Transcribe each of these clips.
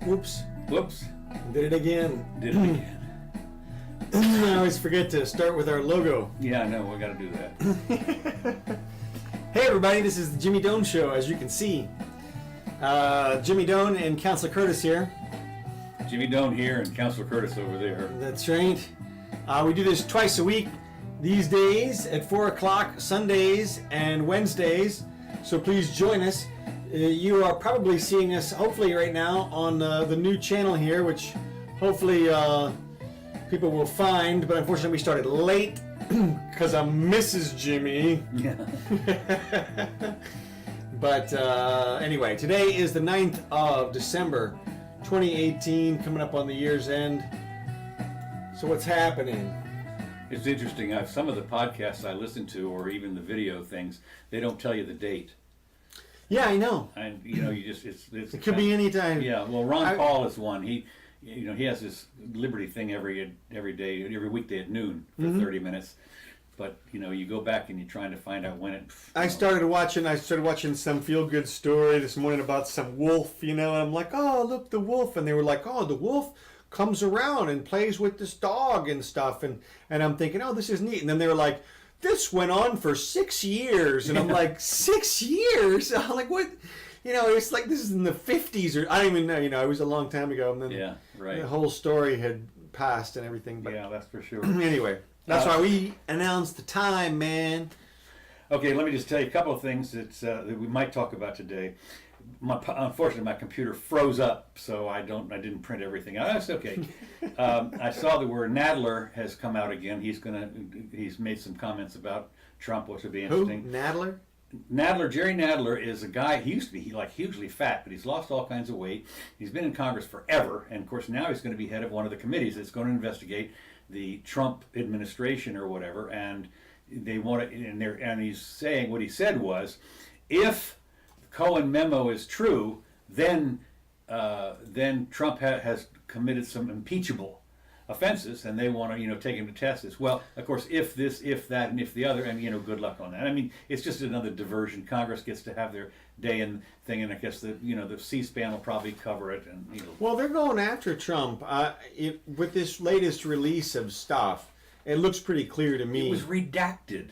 Whoops. Whoops. Did it again. Did it again. I always forget to start with our logo. Yeah, I know. We got to do that. Hey everybody, this is the Jimmy Doan Show, as you can see. Jimmy Doan and Councilor Curtis here. Jimmy Doan here and Councilor Curtis over there. That's right. We do this twice a week these days at 4 o'clock, Sundays and Wednesdays. So please join us. You are probably seeing us, hopefully right now, on the new channel here, which hopefully people will find. But unfortunately we started late because I'm Mrs. Jimmy. Yeah. But anyway, today is the 9th of December 2018, coming up on the year's end. So what's happening? It's interesting. Some of the podcasts I listen to, or even the video things, they don't tell you the date. Yeah, I know. And you just It could be any time. Yeah. Well, Ron Paul is one. He has this Liberty thing every day, every weekday at noon for 30 minutes. But you go back and you're trying to find out when it. I started watching some feel-good story this morning about some wolf. And I'm like, oh, look, the wolf, and they were like, oh, the wolf comes around and plays with this dog and stuff, and I'm thinking, oh, this is neat. And then they were like, this went on for 6 years, and I'm like, 6 years? I'm like, what? It's like this is in the 50s, or I don't even know. It was a long time ago, and then the whole story had passed and everything. But yeah, that's for sure. Anyway, that's why we announced the time, man. Okay, let me just tell you a couple of things that we might talk about today. Unfortunately, my computer froze up, so I didn't print everything out. That's okay. I saw the word Nadler has come out again. He's made some comments about Trump, which would be interesting. Who? Nadler? Nadler, Jerry Nadler is a guy. He used to be hugely fat, but he's lost all kinds of weight. He's been in Congress forever, and of course now he's going to be head of one of the committees that's going to investigate the Trump administration or whatever. And they want to, and he's saying what he said was, if Cohen memo is true, then Trump has committed some impeachable offenses, and they want to take him to test this. Well, of course, if this, if that, and if the other, and good luck on that. I mean, it's just another diversion. Congress gets to have their day and thing, and I guess the C-SPAN will probably cover it, and Well, they're going after Trump with this latest release of stuff. It looks pretty clear to me. It was redacted.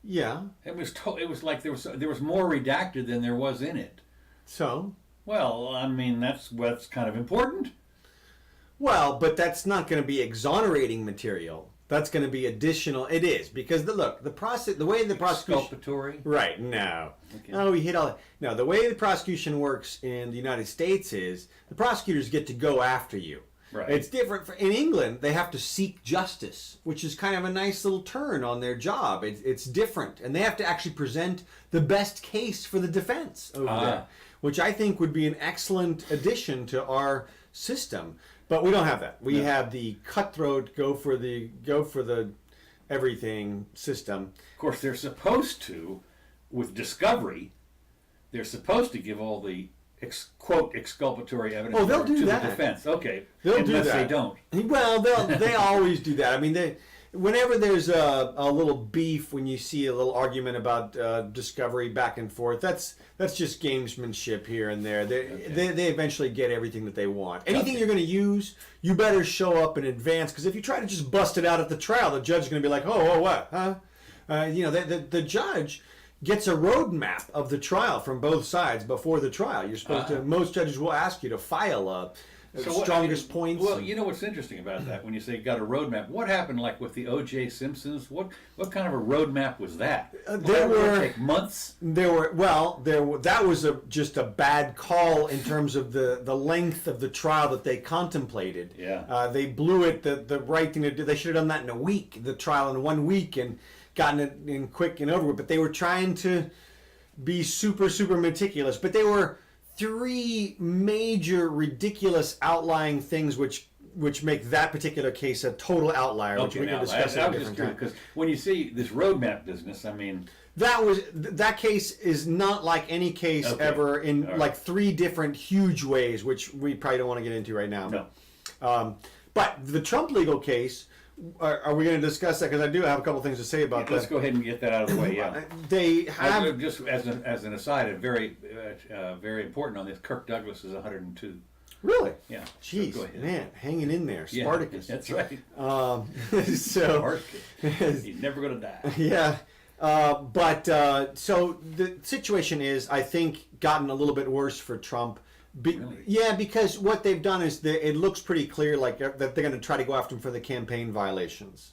Yeah. It was like there was more redacted than there was in it. So? Well, I mean, that's what's kind of important. Well, but that's not going to be exonerating material. That's going to be additional. It is, because the way the prosecution... Exculpatory? Right, no. Okay. Oh, we hit all that. No, the way the prosecution works in the United States is the prosecutors get to go after you. Right. It's different. In England, they have to seek justice, which is kind of a nice little turn on their job. It's different. And they have to actually present the best case for the defense over there, which I think would be an excellent addition to our system. But we don't have that. We have the cutthroat, go for the everything system. Of course, they're supposed to, with discovery, they're supposed to give all the quote exculpatory evidence they'll do to that. The defense. Okay, They'll do unless that. they don't. Well, they always do that. I mean, whenever there's a little beef, when you see a little argument about discovery back and forth, that's just gamesmanship here and there. They eventually get everything that they want. Anything you're going to use, you better show up in advance, because if you try to just bust it out at the trial, the judge is going to be like, oh, what, huh? The judge gets a roadmap of the trial from both sides before the trial. You're supposed to. Most judges will ask you to file strongest points. Well, what's interesting about that when you say got a roadmap? What happened, like with the O.J. Simpsons? What kind of a roadmap was that? There were take months. That was just a bad call in terms of the length of the trial that they contemplated. Yeah. They blew it. The right thing to do. They should have done that in a week. The trial in 1 week and gotten it in quick and over with. But they were trying to be super, super meticulous. But they were 3 major ridiculous outlying things which make that particular case a total outlier, which we can discuss at a different time. Because when you see this roadmap business, I mean, that case is not like any case ever in like 3 different huge ways, which we probably don't want to get into right now. No. But the Trump legal case, are we going to discuss that? Because I do have a couple things to say about that. Let's go ahead and get that out of the way. Yeah. They have just as an aside, very important on this. Kirk Douglas is 102. Yeah. Yeah. So Jeez, go ahead. man, hanging in there, Yeah, Spartacus. that's right. So, Spartacus. He's never going to die. yeah. So the situation is, I think, gotten a little bit worse for Trump. Really? Yeah, because what they've done is it looks pretty clear like that they're going to try to go after him for the campaign violations.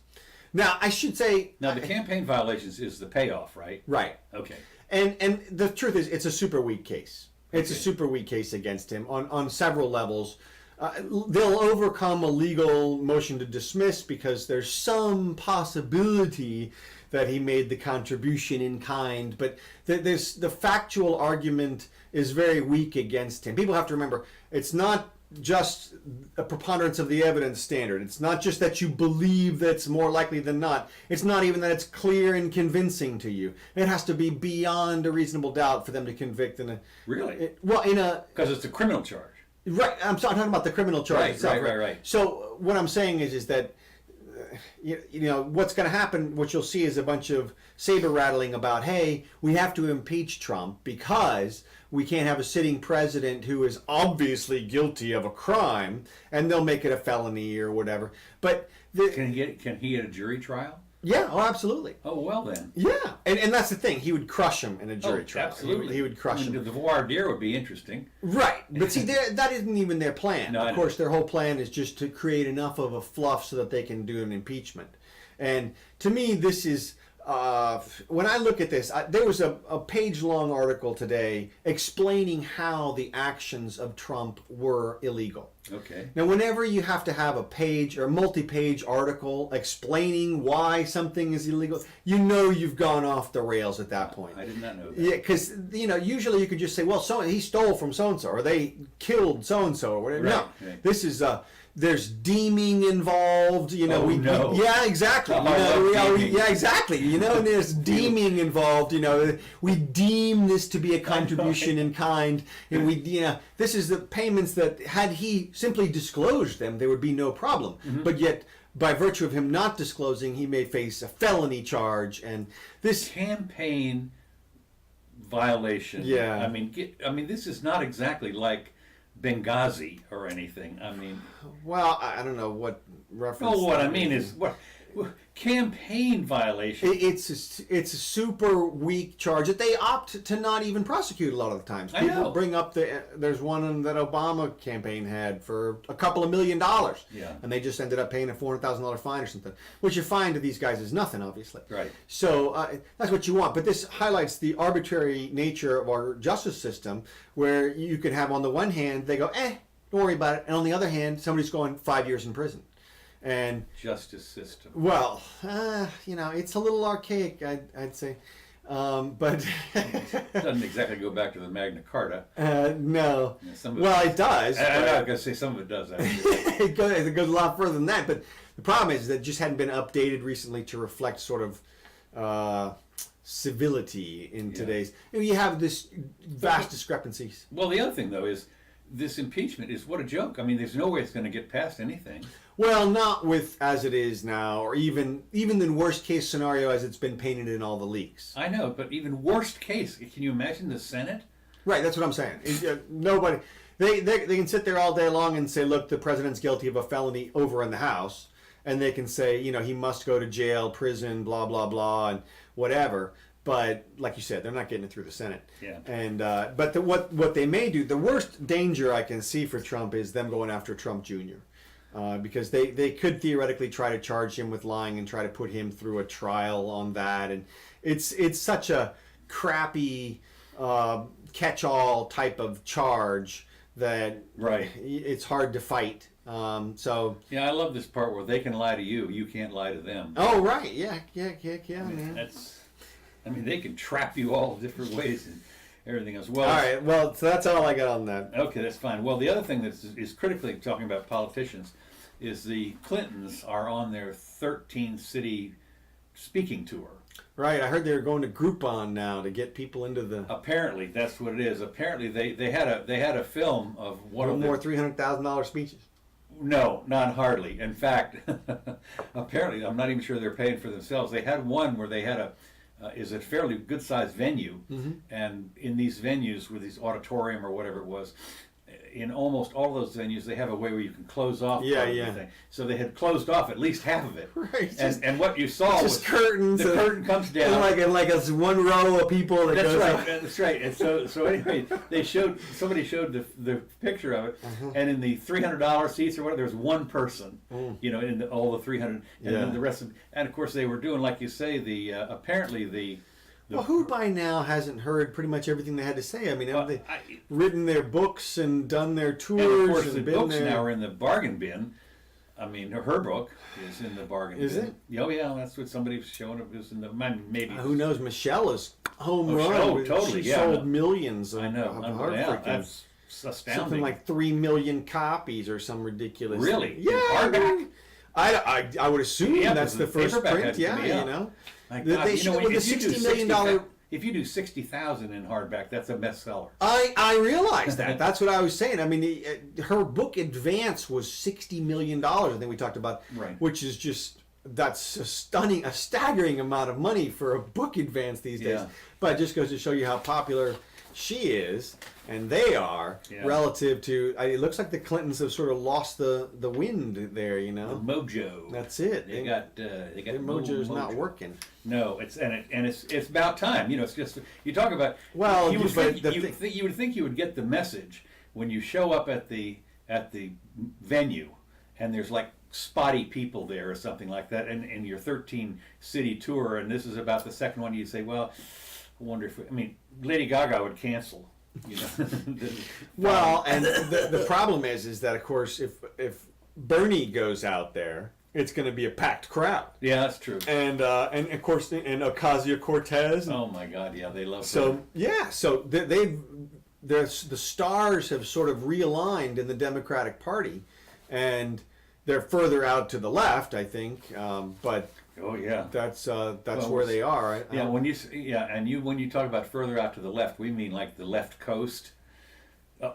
Now, I should say... Now, the campaign violations is the payoff, right? Right. Okay. And the truth is, it's a super weak case. It's a Okay. super weak case against him on several levels. They'll overcome a legal motion to dismiss because there's some possibility that he made the contribution in kind, but the factual argument is very weak against him. People have to remember, it's not just a preponderance of the evidence standard. It's not just that you believe that it's more likely than not. It's not even that it's clear and convincing to you. It has to be beyond a reasonable doubt for them to convict in a... Really? Because it's a criminal charge. Right, I'm talking about the criminal charge itself. Right. So what I'm saying is that you know what's going to happen. What you'll see is a bunch of saber rattling about, hey, we have to impeach Trump because we can't have a sitting president who is obviously guilty of a crime, and they'll make it a felony or whatever. But Can he get a jury trial? yeah, oh, absolutely. Oh, well then. Yeah, and that's the thing. He would crush him in a jury trial. Absolutely. He would crush him. The voir dire would be interesting. Right, but see, that isn't even their plan. No, I Of know. course, their whole plan is just to create enough of a fluff so that they can do an impeachment. And to me, this is when I look at this. There was a page-long article today explaining how the actions of Trump were illegal. Okay. Now, whenever you have to have a page or multi-page article explaining why something is illegal, you know you've gone off the rails at that point. I did not know that. Yeah, because usually you could just say, well, he stole from so and so, or they killed so and so, or whatever. No, Right. this is there's deeming involved. Oh, no. Yeah, exactly. Oh, I love deeming. Yeah, exactly. And there's deeming involved. We deem this to be a contribution in kind, and this is the payments that had he simply disclosed them, there would be no problem. Mm-hmm. But yet, by virtue of him not disclosing, he may face a felony charge, and this. Campaign violation. Yeah. I mean, this is not exactly like Benghazi or anything. I mean, Well, I don't know what reference. well, what that I mean is what campaign violation. It's a super weak charge that they opt to not even prosecute a lot of the times. I People know. bring up there's one that Obama campaign had for a couple of $1 million. Yeah. And they just ended up paying a $400,000 fine or something, which a fine to these guys is nothing, obviously. Right. So that's what you want. But this highlights the arbitrary nature of our justice system, where you could have on the one hand they go, don't worry about it, and on the other hand somebody's going 5 years in prison. And Justice system. well, it's a little archaic, I'd say, but Doesn't exactly go back to the Magna Carta. no. Yeah, some of Well, it does. I'm but not going to say some of it does. Actually. it goes a lot further than that. But the problem is that it just hadn't been updated recently to reflect sort of civility in today's. You have this vast discrepancies. Well, the other thing though is this impeachment is what a joke. I mean, there's no way it's going to get past anything. Well, not with as it is now, or even the worst case scenario as it's been painted in all the leaks. I know, but even worst case, can you imagine the Senate? Right, that's what I'm saying. Nobody, they can sit there all day long and say, look, the president's guilty of a felony over in the House, and they can say, he must go to jail, prison, blah blah blah, and whatever. But like you said, they're not getting it through the Senate. Yeah. And but what they may do, the worst danger I can see for Trump is them going after Trump Jr. Because they could theoretically try to charge him with lying and try to put him through a trial on that, and it's such a crappy catch-all type of charge that Right. it's hard to fight. So Yeah, I love this part where they can lie to you, you can't lie to them. oh right, yeah, man. I mean, they can trap you all different ways and everything else. Well, All right, well, so that's all I got on that. okay, that's fine. Well, the other thing that is critically talking about politicians is the Clintons are on their 13-city speaking tour. Right, I heard they were going to Groupon now to get people into the Apparently, that's what it is. Apparently, they had a film of one of more the $300,000 speeches. No, not hardly. In fact, apparently, I'm not even sure they're paying for themselves. They had one where they had a fairly good-sized venue, Mm-hmm. and in these venues, with these auditorium or whatever it was, in almost all those venues, they have a way where you can close off Yeah, part of yeah. the thing. So they had closed off at least half of it. Right, And what you saw was just curtains. the curtain comes down. And like it's one row of people that That's goes right. up. That's right. And so anyway, somebody showed the picture of it, and in the $300 seats or whatever, there was one person, in all the 300, and then the rest and of course they were doing, like you say, apparently the Well, who by now hasn't heard pretty much everything they had to say? I mean, Well, have they written their books and done their tours? and of course the been books there? now are in the bargain bin. I mean, her book is in the bargain bin. Is it? Oh yeah, that's what somebody was showing. It was in the maybe. Who knows? Michelle is home Oh, run. totally, She yeah, sold I know. millions of, I know. of her Yeah, freaking- that's astounding. something like 3 million copies or some ridiculous. Really? Yeah. In I hardback? mean, I would assume Yeah, that's the because the first paperback print. has to Yeah, be, yeah. you know. My They God, should with the $60 million. If you do 60,000 in hardback, that's a bestseller. I realized that. That's what I was saying. I mean, her book Advance was $60 million. I think we talked about, Right. which is just that's a staggering amount of money for a book advance these days. Yeah. But it just goes to show you how popular she is and they are Yeah. relative to. It looks like the Clintons have sort of lost the wind there. You The know, mojo. that's it. They got their mojo's not working. No, it's about time. It's just you talk about. Well, you would but think, the you would think you would get the message when you show up at the venue, and there's like spotty people there or something like that, and in your 13 city tour, and this is about the second one. You say, well, I wonder if Lady Gaga would cancel. Well, and the problem is that of course if Bernie goes out there, it's going to be a packed crowd. Yeah, that's true. And of course, and Ocasio-Cortez. Oh my God, yeah, they love So her. yeah, so the stars have sort of realigned in the Democratic Party, and they're further out to the left, I think. But Oh yeah. that's Well, where they are. Yeah, when you talk about further out to the left, we mean like the left coast.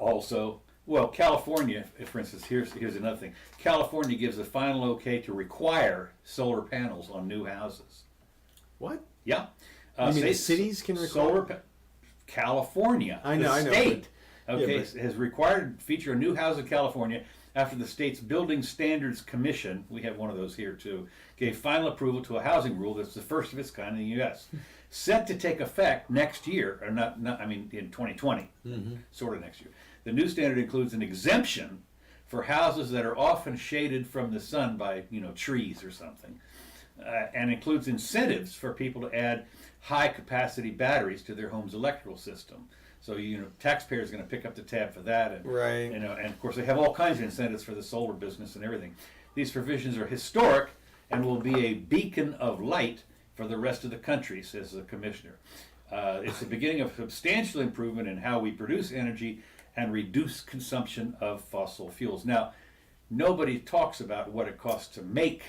Also, well, California, for instance, here's another thing. California gives a final okay to require solar panels on new houses. What? Yeah. You mean the cities can require? solar? California, I know, the I know, state, but- okay, yeah, but- has required to feature a new house in California after the state's Building Standards Commission, we have one of those here too, gave final approval to a housing rule that's the first of its kind in the U.S. Set to take effect next year, or not in 2020, sort of next year. The new standard includes an exemption for houses that are often shaded from the sun by trees or something, and includes incentives for people to add high capacity batteries to their home's electrical system. So taxpayers are going to pick up the tab for that, and Right. and of course they have all kinds of incentives for the solar business and everything. These provisions are historic and will be a beacon of light for the rest of the country, says the commissioner. It's the beginning of substantial improvement in how we produce energy and reduce consumption of fossil fuels. Now, nobody talks about what it costs to make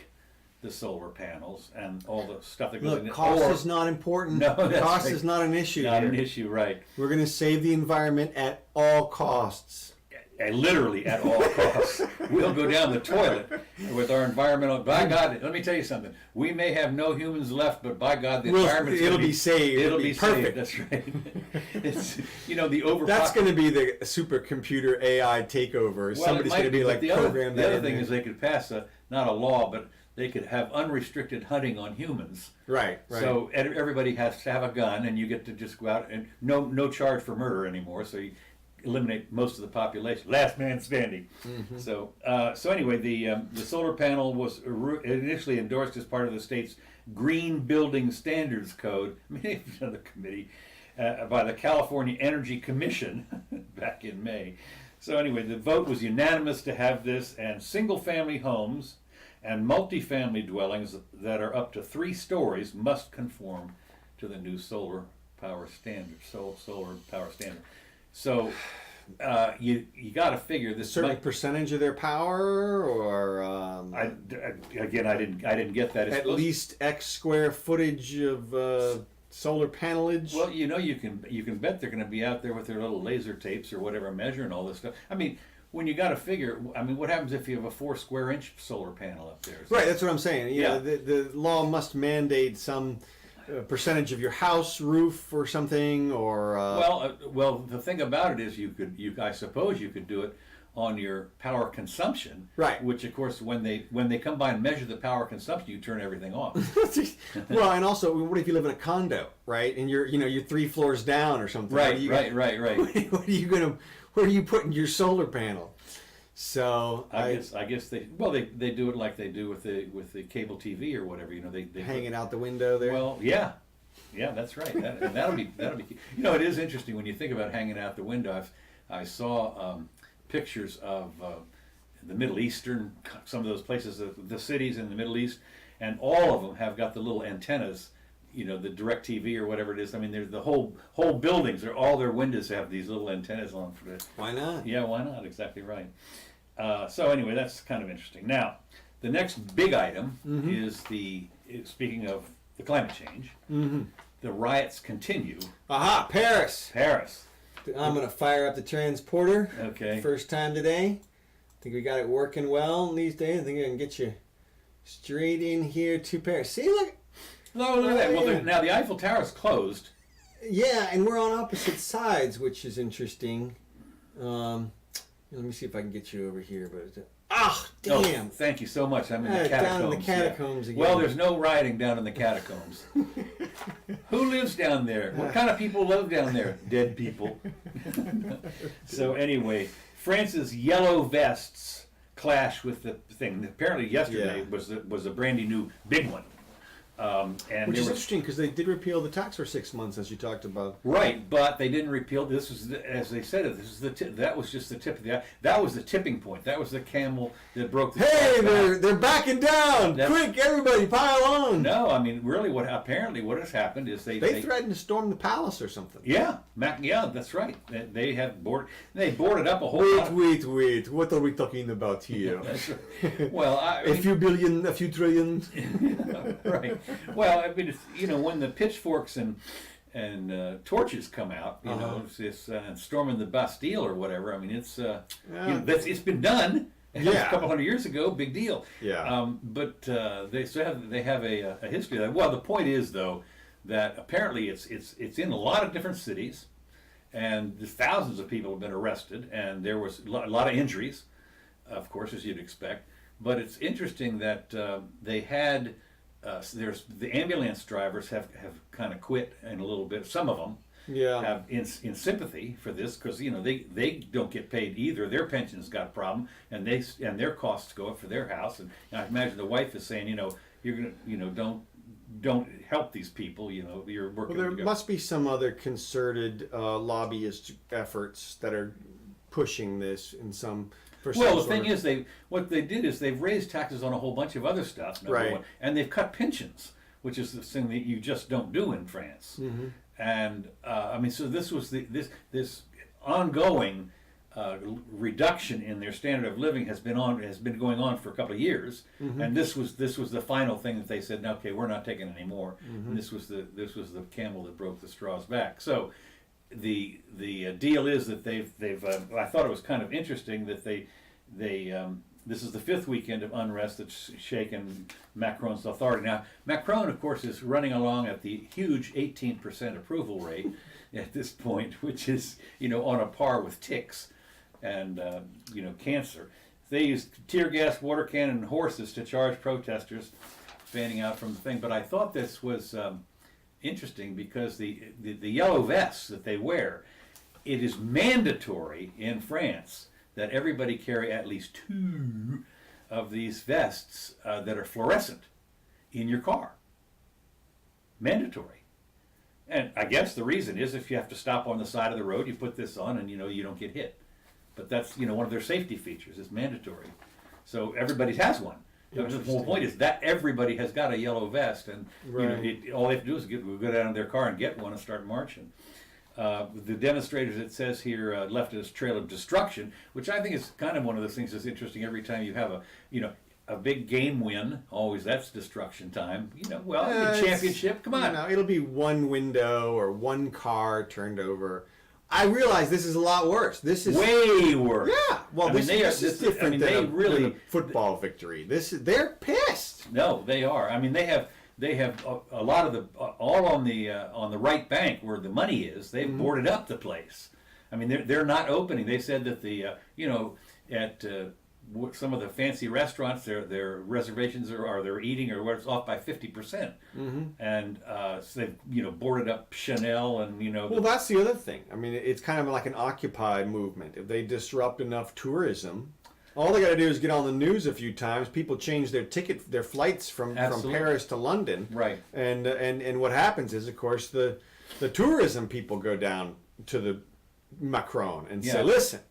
the solar panels and all the stuff that goes in Look, it. cost Or- is not important. No, that's cost right. is not an issue Not here. an issue, right? We're going to save the environment at all costs. And literally at all costs. We'll go down the toilet with our environmental. By God, let me tell you something. We may have no humans left, but by God, the environment's It'll gonna be saved. It'll be perfect. saved. That's right. It's the over. That's going to be the supercomputer AI takeover. Somebody's going to be like programmed The that other in thing there. is they could pass not a law, but they could have unrestricted hunting on humans. Right. So everybody has to have a gun, and you get to just go out and no charge for murder anymore. So you eliminate most of the population. Last man standing. Mm-hmm. So anyway, the solar panel was initially endorsed as part of the state's Green Building Standards Code. The committee by the California Energy Commission back in May. So anyway, the vote was unanimous to have this, and single-family homes and multifamily dwellings that are up to 3 stories must conform to the new solar power standard. Solar power standard. So you got to figure this. Certain percentage of their power, or I didn't get that. It's at least X square footage of solar panelage. Well, you can bet they're going to be out there with their little laser tapes or whatever measuring all this stuff. When you got to figure, what happens if you have a 4 square inch solar panel up there? Right, that's what I'm saying. Yeah. The law must mandate some a percentage of your house roof or something, or Well, the thing about it is I suppose you could do it on your power consumption, right? Which, of course, when they come by and measure the power consumption, you turn everything off. Well, and also, what if you live in a condo, right? And you're 3 floors down or something. Right. What are you gonna? Where are you putting your solar panel? So I guess they do it like they do with the cable TV or whatever. They hanging out the window there. Well, yeah, that's right. And that'll be key. It is interesting when you think about hanging out the window. I saw pictures of the Middle Eastern, some of those places, the cities in the Middle East, and all of them have got the little antennas. The direct TV or whatever it is. I mean, there's the whole buildings, all their windows have these little antennas on for it. Why not? Yeah, why not? Exactly right. So anyway, that's kind of interesting. Now, the next big item is speaking of the climate change, the riots continue. Aha, Paris. I'm going to fire up the transporter. Okay. First time today. I think we got it working well these days. I think I can get you straight in here to Paris. See, look. No, look at that. Well, now the Eiffel Tower is closed. Yeah, and we're on opposite sides, which is interesting. Let me see if I can get you over here. But damn! Oh, thank you so much. I'm in the catacombs. Down in the catacombs again. Well, there's no rioting down in the catacombs. Who lives down there? What kind of people live down there? Dead people. So anyway, France's yellow vests clash with the thing. Apparently, yesterday was a brandy new big one. Which is interesting because they did repeal the tax for 6 months, as you talked about. Right, but they didn't repeal. This was, as they said, that was just the tip of the. That was the tipping point. That was the camel that broke the. Hey, they're backing down! Quick, everybody, pile on! No, I mean, really, what has happened is they threatened to storm the palace or something. Yeah, that's right. They boarded up a whole. Wait! What are we talking about here? Well, a few billion, a few trillion. Right. Well, I mean, it's, when the pitchforks and torches come out, it's storming the Bastille or whatever. I mean, it's it's been done. A couple hundred years ago, big deal. Yeah. But they have a history of that. Well, the point is though that apparently it's in a lot of different cities, and thousands of people have been arrested, and there was a lot of injuries, of course, as you'd expect. But it's interesting that they had. There's the ambulance drivers have kind of quit in a little bit. Some of them have in sympathy for this because they don't get paid either. Their pensions got a problem, and their costs go up for their house. And I imagine the wife is saying, you're gonna don't help these people. You're working. Well, there must be some other concerted lobbyist efforts that are pushing this in some. Well, the thing is, what they did is they've raised taxes on a whole bunch of other stuff, number one, and they've cut pensions, which is the thing that you just don't do in France. Mm-hmm. And I mean, so this was this ongoing reduction in their standard of living has been going on for a couple of years, and this was the final thing that they said, okay, we're not taking any more. And this was the camel that broke the straws back. So. The deal is that they've I thought it was kind of interesting that they this is the 5th weekend of unrest that's shaken Macron's authority. Now Macron, of course, is running along at the huge 18% approval rate at this point, which is on a par with ticks and cancer. They used tear gas, water cannon, and horses to charge protesters, fanning out from the thing. But I thought this was. Interesting because the yellow vests that they wear, it is mandatory in France that everybody carry at least 2 of these vests that are fluorescent in your car. Mandatory. And I guess the reason is if you have to stop on the side of the road, you put this on and you don't get hit. But that's one of their safety features. It's mandatory. So everybody has one. The whole point is that everybody has got a yellow vest, and all they have to do is go down to their car and get one and start marching. The demonstrators, it says here, left a trail of destruction, which I think is kind of one of those things that's interesting. Every time you have a big game win, always that's destruction time. The championship. Come on, it'll be one window or one car turned over. I realize this is a lot worse. This is way worse. Yeah. Well, this is different than a football victory. They're pissed. No, they are. I mean, they have they have a lot of the all on the right bank where the money is. They've boarded up the place. I mean, they're not opening. They said that the at some of the fancy restaurants, their reservations or their eating or what's off by 50%, and so they've boarded up Chanel and Well, that's the other thing. I mean, it's kind of like an Occupy movement. If they disrupt enough tourism, all they got to do is get on the news a few times. People change their flights from Paris to London, right? And what happens is, of course, the tourism people go down to the Macron and say, listen,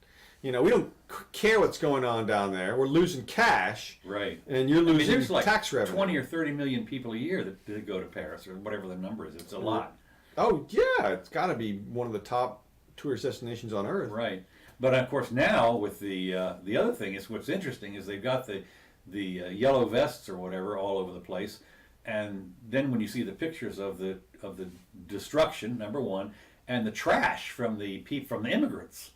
we don't care what's going on down there. We're losing cash, right? And you're losing there's like tax revenue. 20 or 30 million people a year that go to Paris or whatever the number is. It's a lot. Oh yeah, it's got to be one of the top tourist destinations on earth, right? But of course now with the other thing is what's interesting is they've got the yellow vests or whatever all over the place, and then when you see the pictures of the destruction, number one, and the trash from the immigrants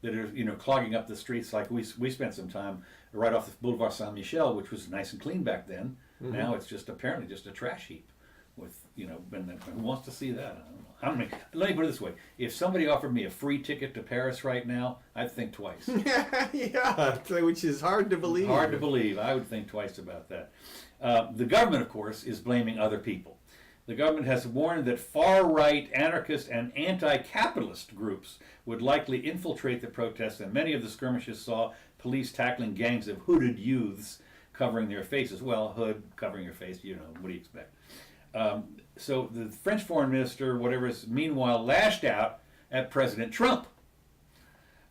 that are clogging up the streets. Like we spent some time right off the Boulevard Saint Michel, which was nice and clean back then. Now it's apparently just a trash heap. With and who wants to see that? I don't know. Let me put it this way: if somebody offered me a free ticket to Paris right now, I'd think twice. Yeah, which is hard to believe. Hard to believe. I would think twice about that. The government, of course, is blaming other people. The government has warned that far-right anarchist and anti-capitalist groups would likely infiltrate the protests, and many of the skirmishes saw police tackling gangs of hooded youths covering their faces. Well, hood, covering your face, what do you expect? So the French foreign minister, meanwhile lashed out at President Trump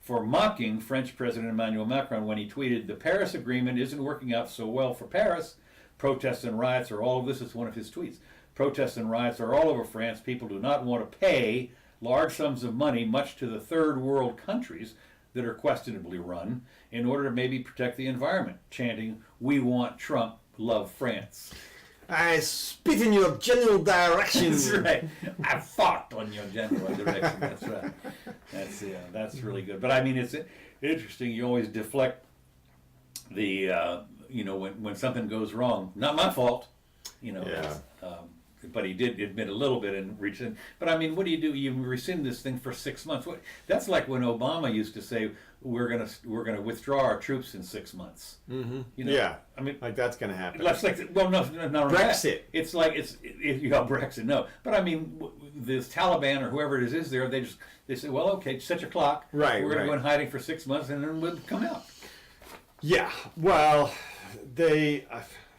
for mocking French President Emmanuel Macron when he tweeted, "The Paris Agreement isn't working out so well for Paris. Protests and riots are all," this is one of his tweets, "protests and riots are all over France. People do not want to pay large sums of money, much to the third world countries that are questionably run, in order to maybe protect the environment," chanting, "We want Trump, love France." I spit in your general direction. That's right. I fought on your general direction. That's right. That's really good. But I mean, it's interesting. You always deflect the when something goes wrong. Not my fault. Yeah. But he did admit a little bit and rescind. But I mean, what do? You rescind this thing for 6 months. That's like when Obama used to say, we're gonna withdraw our troops in 6 months. Yeah. I mean, like that's gonna happen. No, Brexit. It's like Brexit. No, but I mean, this Taliban or whoever it is there, they say, well, okay, set your clock. Right. We're gonna go in hiding for 6 months, and then we'll come out. Yeah. Well,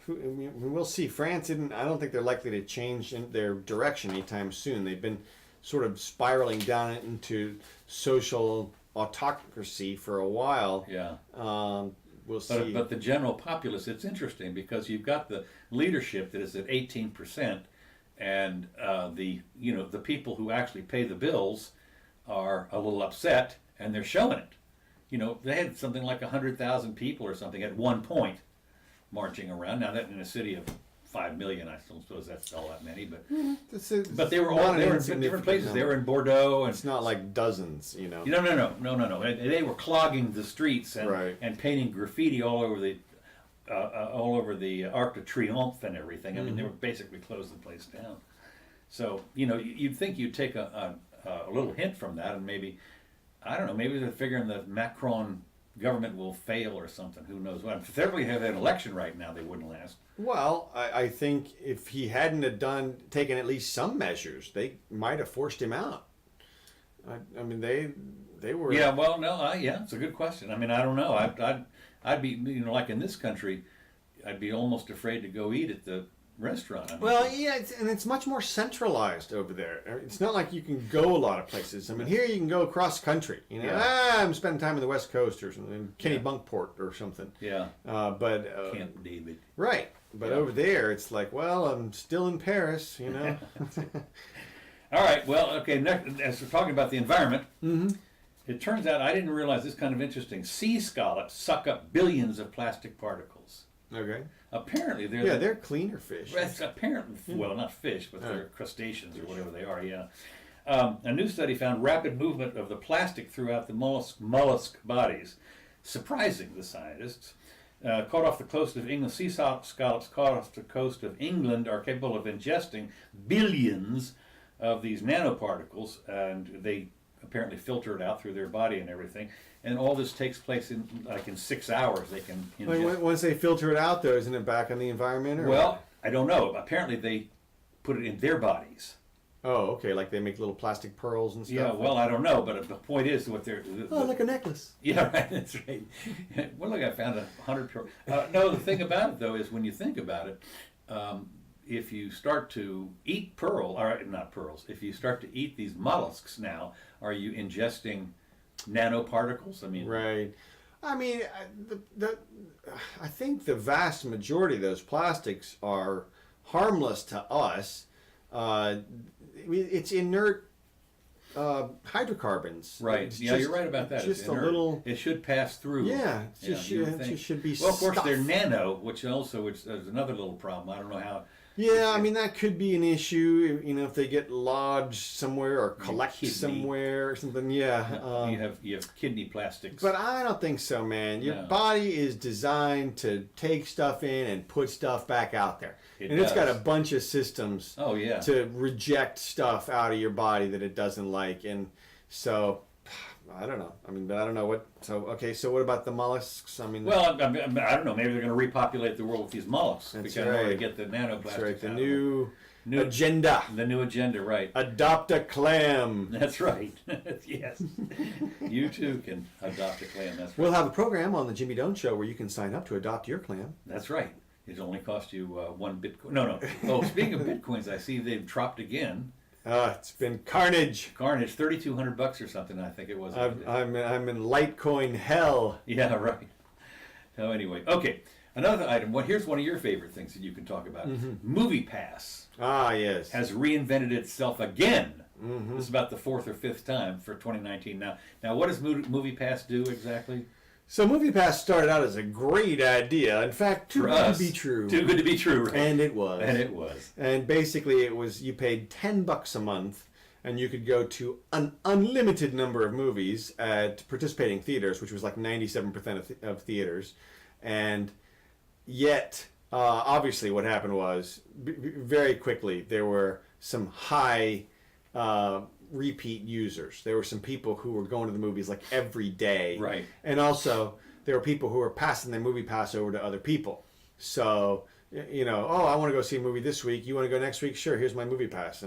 we'll see. France I don't think they're likely to change their direction anytime soon. They've been sort of spiraling down into social autocracy for a while. Yeah. We'll see. But the general populace, it's interesting because you've got the leadership that is at 18%, and the people who actually pay the bills are a little upset, and they're showing it. They had something like 100,000 people or something at one point marching around. Now that in a city of 5 million, I don't suppose that's all that many, but they were in different places. They were in Bordeaux, and it's not like dozens, No. They were clogging the streets and painting graffiti all over the Arc de Triomphe and everything. I mean, they were basically closed the place down. So you'd think you'd take a little hint from that, and maybe they're figuring the Macron government will fail or something. Who knows what? If they really have an election right now, they wouldn't last. Well, I think if he hadn't have taken at least some measures, they might have forced him out. I mean, they were. Yeah. Well, no. It's a good question. I mean, I don't know. I'd be like in this country, I'd be almost afraid to go eat at the restaurant. I mean, well, yeah, it's much more centralized over there. It's not like you can go a lot of places. I mean, here you can go across country. I'm spending time on the West Coast or something, in Kennebunkport or something. Yeah. But Camp David. Right. But over there, it's like, well, I'm still in Paris. All right. Well, okay. Next, as we're talking about the environment, it turns out I didn't realize this kind of interesting. Sea scallops suck up billions of plastic particles. Okay. Apparently, they're cleaner fish. Apparently, well, not fish, but they're crustaceans or whatever they are. Yeah. A new study found rapid movement of the plastic throughout the mollusk bodies, surprising the scientists. caught off the coast of England. Sea scallops caught off the coast of England are capable of ingesting billions of these nanoparticles, and they apparently filter it out through their body and everything. And all this takes place in 6 hours. They can ingest. Once they filter it out, though, isn't it back in the environment? Or Well, I don't know. Apparently, they put it in their bodies. oh, okay, like they make little plastic pearls and stuff. Yeah, well, I don't know, but the point is what they're. Like a necklace. Yeah, right. That's right. Well, look, I found 100 pearls. No, the thing about it though is when you think about it, if you start to eat not pearls. If you start to eat these mollusks now, are you ingesting nanoparticles? I mean, Right. I mean, I think the vast majority of those plastics are harmless to us. It's inert hydrocarbons. right. It's Yeah, just- you're right about that. Just It's a inert. little. It should pass through. Yeah, it you would think. just should be. Well, of course, they're stuff. nano, which is another little problem. I don't know how. Yeah, I mean that could be an issue. You know, if they get lodged somewhere or collect kidney. somewhere or something. Yeah. You have kidney plastics. But I don't think so, man. Your No. body is designed to take stuff in and put stuff back out there. It And it's got a does. bunch of systems Oh yeah. to reject stuff out of your body that it doesn't like. And so, I don't know. I mean, but I don't know what. So, okay, so what about the mollusks? I mean, Well, I don't know. Maybe they're going to repopulate the world with these mollusks. That's because in order to right. get the nanoplastics that's right. The out. new New- agenda. The new agenda, right? Adopt a clam. That's right. Yes. You too can adopt a clam. That's right. We'll have a program on the Jimmy Doan Show where you can sign up to adopt your clam. That's right. It only cost you 1 Bitcoin. No. Oh, speaking of Bitcoins, I see they've dropped again. It's been carnage. Carnage, $3,200 or something. I think it was. I'm in Litecoin hell. Yeah, right. So anyway, okay. Another item. Here's one of your favorite things that you can talk about. Movie Pass Ah, yes. has reinvented itself again. Mm-hmm. This is about the 4th or 5th time for 2019. Now, what does Movie Pass do exactly? So MoviePass started out as a great idea. In fact, too For good us, to be true. Too good to be true, right? And it was. And it was. And basically, it was you paid $10 a month, and you could go to an unlimited number of movies at participating theaters, which was like 97% of theaters. And yet, obviously, what happened was very quickly there were some high repeat users. There were some people who were going to the movies like every day. Right. And also, there were people who were passing their movie pass over to other people. So, you know, oh, I want to go see a movie this week. You want to go next week? Sure, here's my movie pass.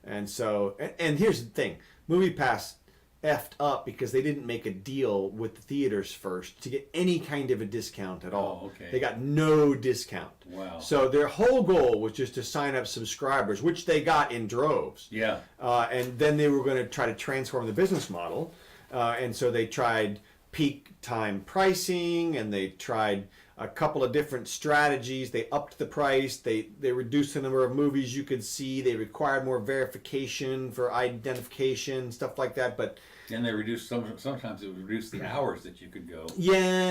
And so, and here's the thing. Movie pass effed up because they didn't make a deal with the theaters first to get any kind of a discount at all. Oh, okay. They got no discount. Wow. So their whole goal was just to sign up subscribers, which they got in droves. Yeah. And then they were going to try to transform the business model. And so they tried peak time pricing, and they tried a couple of different strategies. They upped the price. They reduced the number of movies you could see. They required more verification for identification, stuff like that. But And they reduced sometimes it would reduce the hours that you could go. yeah,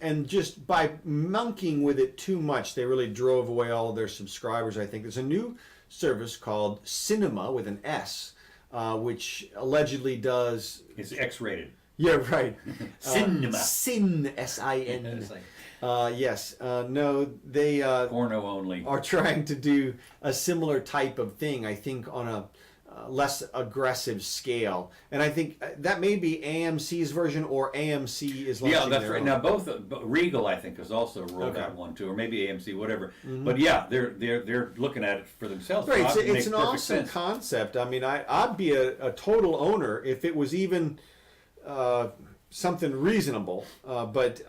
and just by monkeying with it too much, they really drove away all of their subscribers. I think there's a new service called Cinema with an S, which allegedly does. It's X-rated. Yeah, right. Cinema. Sin, S-I-N. It's like Yes. No, they porno only. are trying to do a similar type of thing, I think, on a less aggressive scale. And I think that may be AMC's version, or AMC is launching Yeah, that's their right. own. Now both Regal, I think, has also rolled Okay. out one too, or maybe AMC, whatever. But yeah, they're looking at it for themselves. Right, So it it's makes an perfect awesome sense. concept. I mean, I'd be a total owner if it was even something reasonable. But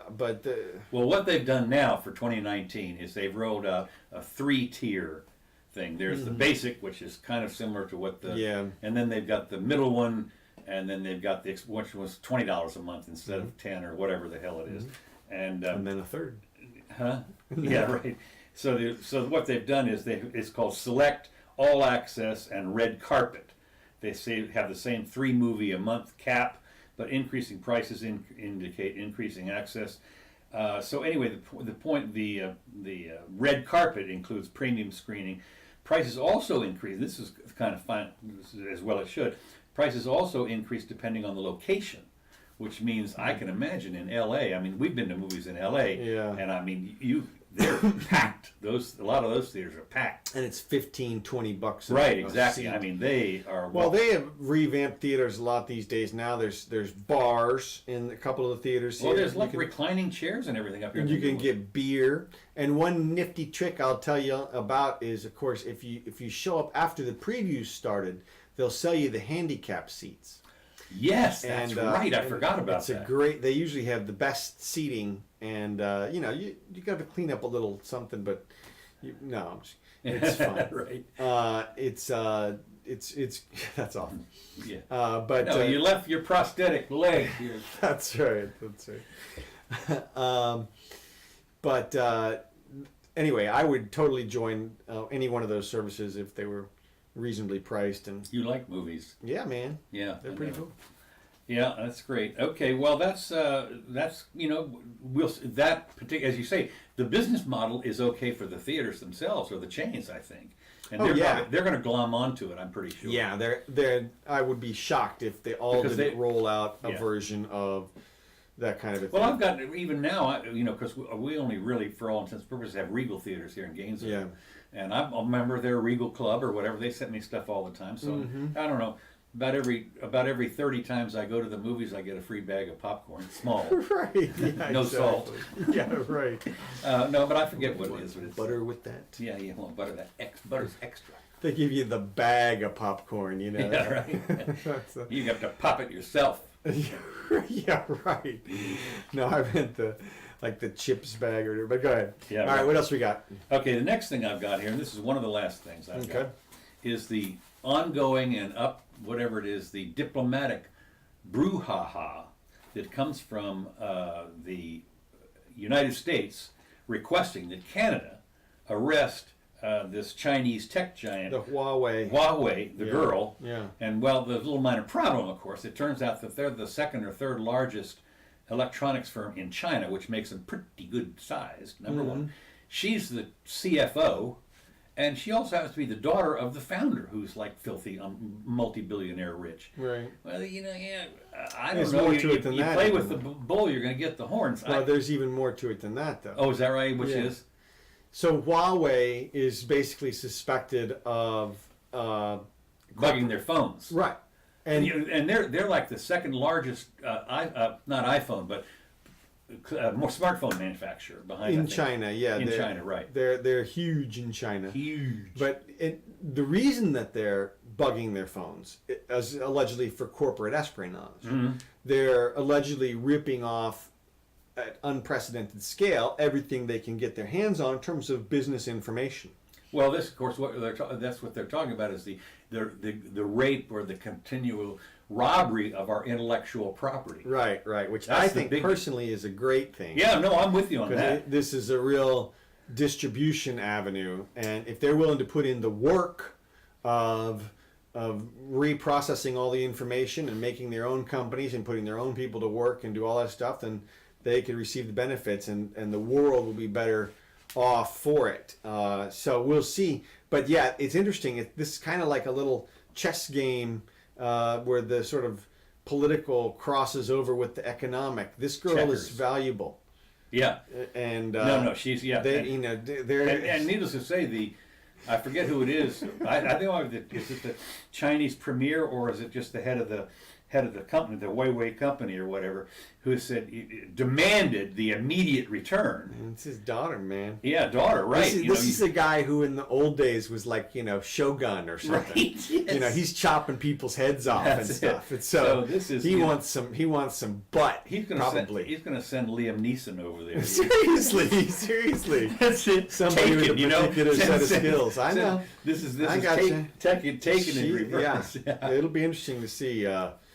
Well, what they've done now for 2019 is they've rolled out a 3-tier thing. There's the basic, which is kind of similar to what the Yeah. and then they've got the middle one, and then they've got the which was $20 a month instead of 10 or whatever the hell it is. And then a third. huh? Yeah, right. So what they've done is it's called Select, All Access, and Red Carpet. They have the same 3-movie a month cap, but increasing prices indicate increasing access. So anyway, the point, the red carpet includes premium screening. Prices also increase. This is kind of fun, as well it should. Prices also increase depending on the location, which means I can imagine in L.A. I mean, we've been to movies in L.A. Yeah. And I mean, they're packed. A lot of those theaters are packed. And it's $15-20 Right, a exactly. seat. I mean, they are. Well, they have revamped theaters a lot these days. Now there's bars in a couple of the theaters Well, here. there's like reclining chairs and everything up here. You can get beer. And one nifty trick I'll tell you about is, of course, if you show up after the previews started, they'll sell you the handicap seats. Yes, that's right. I forgot about it's that. A great. They usually have the best seating, and you got to clean up a little something, but it's fine. Right. It's that's awful. Yeah. But no, you left your prosthetic leg here. That's right. But anyway, I would totally join any one of those services if they were reasonably priced. And You like movies? yeah, man, Yeah, they're pretty cool. Yeah, that's great. Okay, well, that's that particular, as you say, the business model is okay for the theaters themselves or the chains, I think, and they're going to glom onto it. I'm pretty sure. Yeah, they're. I would be shocked if they all didn't roll out a Yeah. version of that kind of a thing. Well, I've got even now, because we only really, for all intents and purposes, have Regal theaters here in Gainesville. Yeah. And I'm a member of their Regal Club or whatever. They send me stuff all the time. So I don't know. About every 30 times I go to the movies, I get a free bag of popcorn, small. Right. Yeah, No exactly. salt. Yeah, right. No, but I forget what it is. But it's, Butter with that. Yeah, well, butter's extra. They give you the bag of popcorn, you know. Yeah, right. That's a- You have to pop it yourself. yeah, right. No, I meant the chips bag or whatever. But go ahead. Yeah, All right. right, what else we got? Okay, the next thing I've got here, and this is one of the last things I've got, Okay. is the ongoing and whatever it is, the diplomatic brouhaha that comes from the United States requesting that Canada arrest this Chinese tech giant, The Huawei, the Yeah. girl. Yeah. And well, the little minor problem, of course, it turns out that they're the second or third largest electronics firm in China, which makes them pretty good sized, number one. She's the CFO, and she also happens to be the daughter of the founder, who's like filthy, multi-billionaire rich. Right. Well, I don't There's know. more You, to it than you that, play isn't with the there? bull, you're going to get the horns. Well, there's even more to it than that, though. Oh, is that right? Which Yeah. is? So Huawei is basically suspected of Bugging their phones. right, and And they're like the second largest, not iPhone, but more smartphone manufacturer behind. in I think. China, yeah, In they're- China, right. They're huge in China. Huge. But the reason that they're bugging their phones is allegedly for corporate espionage. They're allegedly ripping off at unprecedented scale everything they can get their hands on in terms of business information. Well, this, of course, that's what they're talking about is the rape or the continual robbery of our intellectual property. Right, which That's I the think big- personally is a great thing. Yeah, no, I'm with you on 'Cause that. this is a real distribution avenue, and if they're willing to put in the work of reprocessing all the information and making their own companies and putting their own people to work and do all that stuff, then they can receive the benefits, and the world will be better off for it. So we'll see. But yeah, it's interesting. This is kind of like a little chess game where the sort of political crosses over with the economic. This girl Checkers. is valuable. Yeah. And No, she's, yeah. they, and, they're and needless to say, I forget who it is. I think is it the Chinese premier or is it just the head of the company, the Huawei company or whatever, who demanded the immediate return. it's his daughter, man. Yeah, daughter, right? This is the guy who in the old days was like, Shogun or something. Right, yes. He's chopping people's heads off That's and stuff. it. And so this is he wants some butt. He's gonna probably. send Liam Neeson over there. Seriously. That's it. Somebody with a particular set of skills. I know. This is I gotcha. taken in reverse. Yeah. It'll be interesting to see.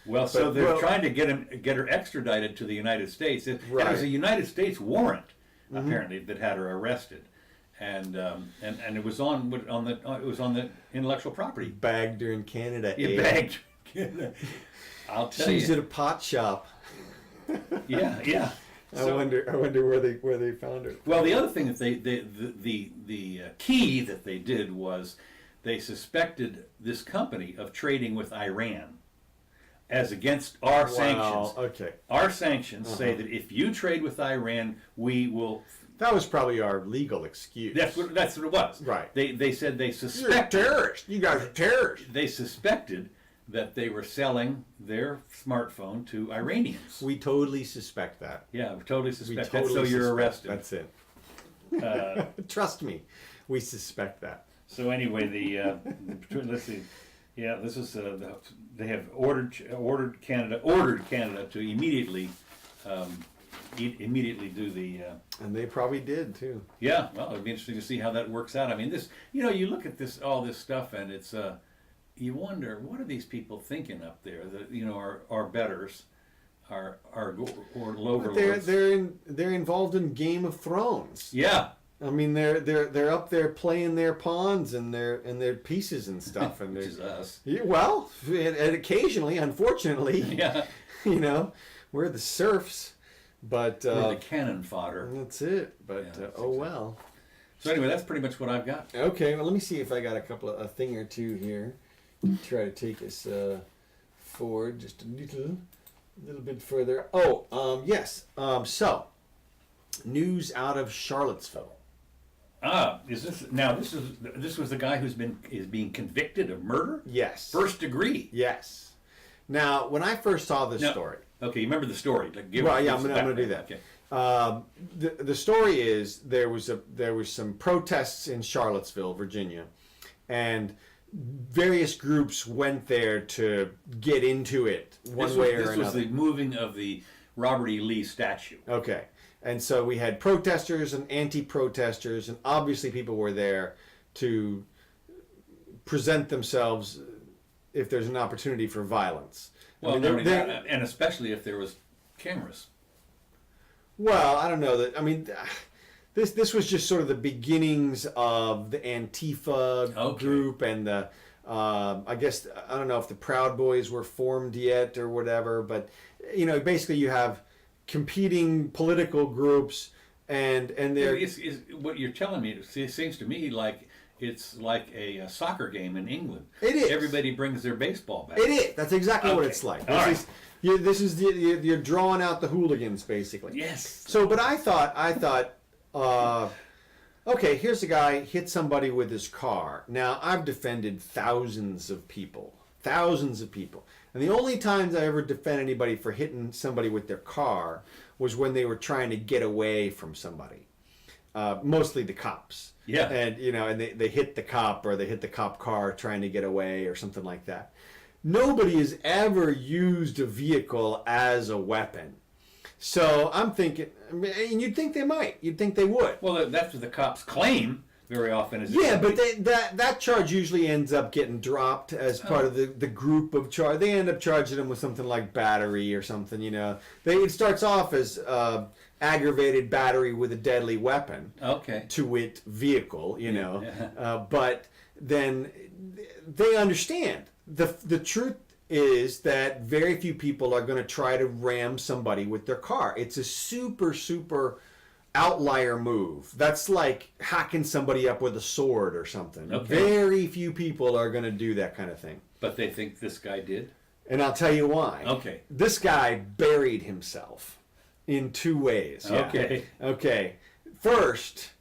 Well, so they're trying to get her extradited to the United States. And it was a United States warrant apparently that had her arrested, and it was on the intellectual property. Bagged her in Canada. You bagged. I'll tell you. She's at a pot shop. Yeah. I wonder where they found her. Well, the other thing that the key that they did was they suspected this company of trading with Iran. as against our sanctions. Okay. Our sanctions say that if you trade with Iran, we will. That was probably our legal excuse. That's what it was. Right. They said they You're suspected. terrorists. You guys are terrorists. They suspected that they were selling their smartphone to Iranians. We totally suspect that. Yeah, we totally suspect We that. So you're suspect. arrested. That's it. Uh, Trust me, we suspect that. So anyway, let's see. Yeah, this is they have ordered Canada to immediately do the. And they probably did too. Yeah, well, it'd be interesting to see how that works out. I mean, you look at all this stuff, and it's you wonder what are these people thinking up there? Our betters, our overlords. They're involved in Game of Thrones. Yeah. I mean, they're up there playing their pawns and their pieces and stuff, and Which is us. Yeah, well, and occasionally, unfortunately, Yeah. We're the serfs, but We're the cannon fodder. that's it. But Yeah, that's oh well. So anyway, that's pretty much what I've got. Okay, well, let me see if I got a thing or two here. Try to take us forward just a little bit further. Oh, yes. So, news out of Charlottesville. This was the guy is being convicted of murder? Yes. First degree. Yes. Now, when I first saw this No. story. Okay, you remember the story. Well, yeah, I'm going to do that. Okay. The story is there was some protests in Charlottesville, Virginia, and various groups went there to get into it one way or another. This was the moving of the Robert E. Lee statue. Okay. And so we had protesters and anti-protesters, and obviously people were there to present themselves if there's an opportunity for violence. Well, and especially if there was cameras. Well, I don't know that. I mean, this was just sort of the beginnings of the Antifa group and the. I guess I don't know if the Proud Boys were formed yet or whatever, but basically you have competing political groups and they're. What you're telling me, it seems to me like it's like a soccer game in England. It is. Everybody brings their baseball bat. It is. That's exactly what it's like. This is you're drawing out the hooligans basically. Yes. So, but I thought, okay, here's a guy hit somebody with his car. Now I've defended thousands of people, and the only times I ever defend anybody for hitting somebody with their car was when they were trying to get away from somebody, mostly the cops. Yeah. And and they hit the cop or they hit the cop car trying to get away or something like that. Nobody has ever used a vehicle as a weapon. So I'm thinking, and you'd think they might. You'd think they would. Well, that's what the cops claim very often. But that charge usually ends up getting dropped as part of the group of charge. They end up charging them with something like battery or something. It starts off as aggravated battery with a deadly weapon. Okay. To wit, vehicle. But then they understand. The truth is that very few people are going to try to ram somebody with their car. It's a super outlier move. That's like hacking somebody up with a sword or something. Okay. Very few people are going to do that kind of thing. But they think this guy did? And I'll tell you why. Okay. This guy buried himself in two ways. Yeah. Okay. First,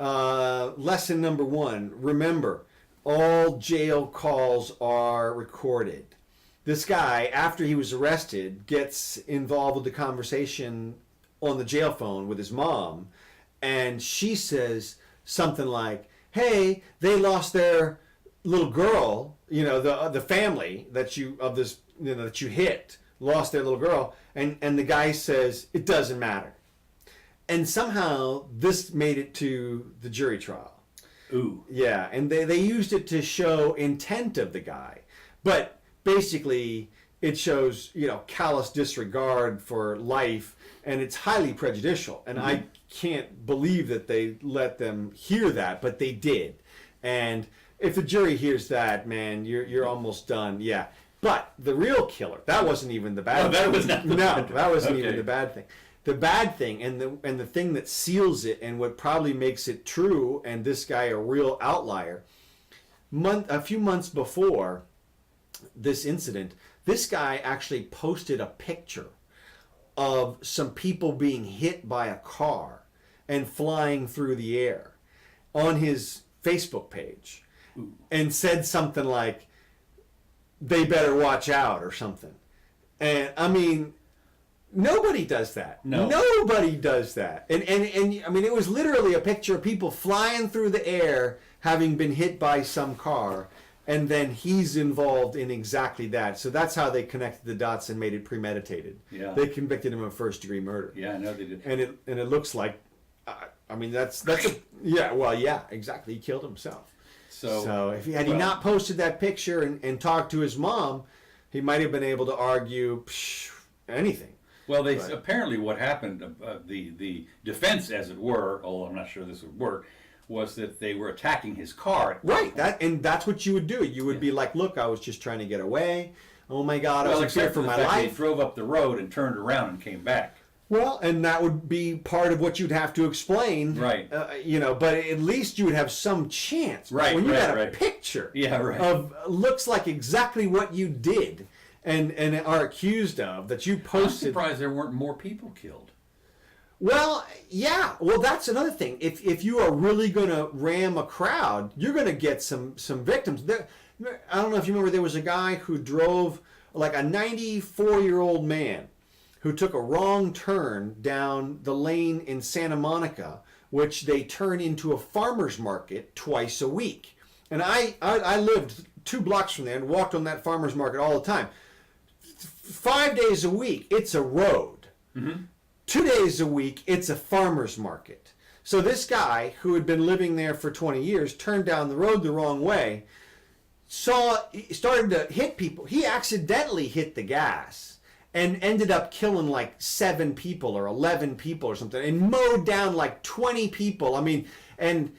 lesson number 1, remember, all jail calls are recorded. This guy, after he was arrested, gets involved with the conversation on the jail phone with his mom, and she says something like, "Hey, they lost their little girl. The family that you hit lost their little girl," and the guy says, "It doesn't matter." And somehow this made it to the jury trial. Ooh. Yeah, and they used it to show intent of the guy. But basically, it shows, callous disregard for life, and it's highly prejudicial. And I can't believe that they let them hear that, but they did. And if the jury hears that, man, you're almost done. Yeah. But the real killer, that wasn't even the bad thing. That was not the bad that wasn't okay. even the bad thing. The bad thing and the thing that seals it and what probably makes it true and this guy a real outlier, a few months before this incident, This guy actually posted a picture of some people being hit by a car and flying through the air on his Facebook page, and said something like, they better watch out or something. And I mean, nobody does that. No. Nobody does that. And I mean, it was literally a picture of people flying through the air having been hit by some car, and then he's involved in exactly that. So that's how they connected the dots and made it premeditated. Yeah. They convicted him of first-degree murder. Yeah, I know they did. And it looks like, I mean, that's a, yeah, well, yeah, exactly. He killed himself. So if he had not posted that picture and talked to his mom, he might have been able to argue anything. Well, apparently what happened, the defense, as it were, although I'm not sure this would work, was that they were attacking his car. Right. That's what you would do. You would be like, look, I was just trying to get away. Oh my God, I was scared for my life. He drove up the road and turned around and came back. Well, and that would be part of what you'd have to explain, right? But at least you would have some chance, right? When you got a picture, of looks like exactly what you did, and are accused of that you posted. I'm surprised there weren't more people killed. Well, yeah. Well, that's another thing. If you are really going to ram a crowd, you're going to get some victims. I don't know if you remember, there was a guy who drove, like a 94-year-old man, who took a wrong turn down the lane in Santa Monica, which they turn into a farmer's market twice a week. And I lived 2 blocks from there and walked on that farmer's market all the time. 5 days a week, it's a road. Mm-hmm. 2 days a week, it's a farmer's market. So this guy, who had been living there for 20 years, turned down the road the wrong way, started to hit people. He accidentally hit the gas and ended up killing like 7 people or 11 people or something, and mowed down like 20 people. I mean, and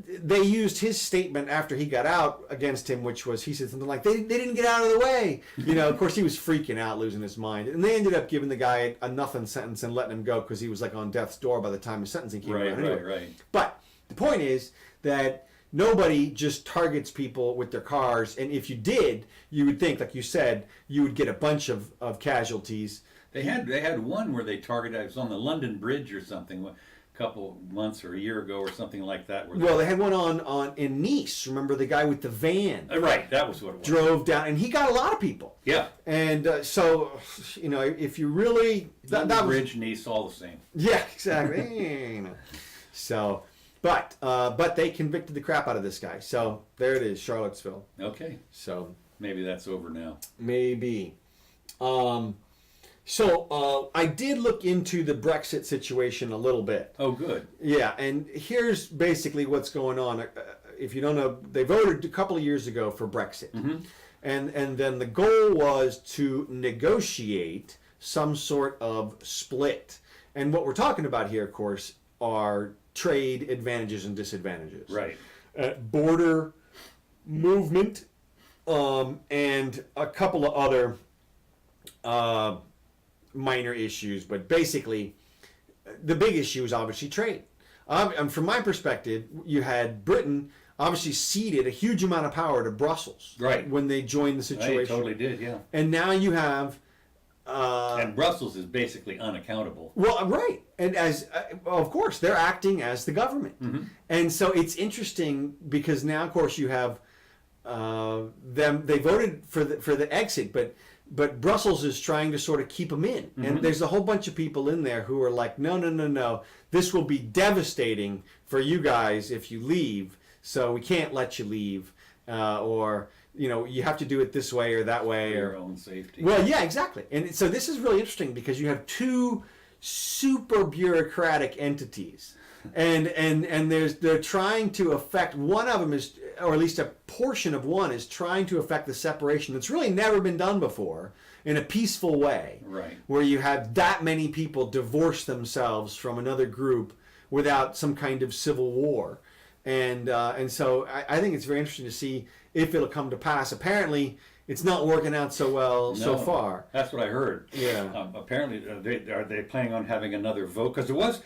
they used his statement after he got out against him, which was, he said something like, they didn't get out of the way. Of course, he was freaking out, losing his mind. And they ended up giving the guy a nothing sentence and letting him go because he was like on death's door by the time his sentencing came around. Right. But the point is that nobody just targets people with their cars, and if you did, you would think, like you said, you would get a bunch of casualties. They had one where they targeted, it was on the London Bridge or something, a couple months or a year ago or something like that. Well, they had one on in Nice. Remember the guy with the van? Right, that was what it was. Drove down, and he got a lot of people. Yeah. And so, if you really... London Bridge, Nice, all the same. Yeah, exactly. So... But they convicted the crap out of this guy. So there it is, Charlottesville. Okay. So maybe that's over now. Maybe. I did look into the Brexit situation a little bit. Oh, good. Yeah, and here's basically what's going on. If you don't know, they voted a couple of years ago for Brexit. Mm-hmm. And then the goal was to negotiate some sort of split. And what we're talking about here, of course, are trade advantages and disadvantages. Right. Border movement, and a couple of other minor issues. But basically, the big issue is obviously trade. And from my perspective, you had Britain obviously ceded a huge amount of power to Brussels. Right. When they joined the situation. They totally did, yeah. And now you have... and Brussels is basically unaccountable. Well, right. And of course, they're acting as the government. Mm-hmm. And so it's interesting because now, of course, you have them. They voted for the exit, but Brussels is trying to sort of keep them in. Mm-hmm. And there's a whole bunch of people in there who are like, no. This will be devastating for you guys if you leave. So we can't let you leave. Or... you have to do it this way or that way. For your own safety. Well, yeah, exactly. And so this is really interesting because you have 2 super bureaucratic entities. And they're trying to affect, one of them is, or at least a portion of one is trying to affect the separation that's really never been done before in a peaceful way. Right. Where you have that many people divorce themselves from another group without some kind of civil war. And so I think it's very interesting to see if it'll come to pass. Apparently, it's not working out so well so far. That's what I heard. Yeah. Apparently, are they planning on having another vote? Because it was,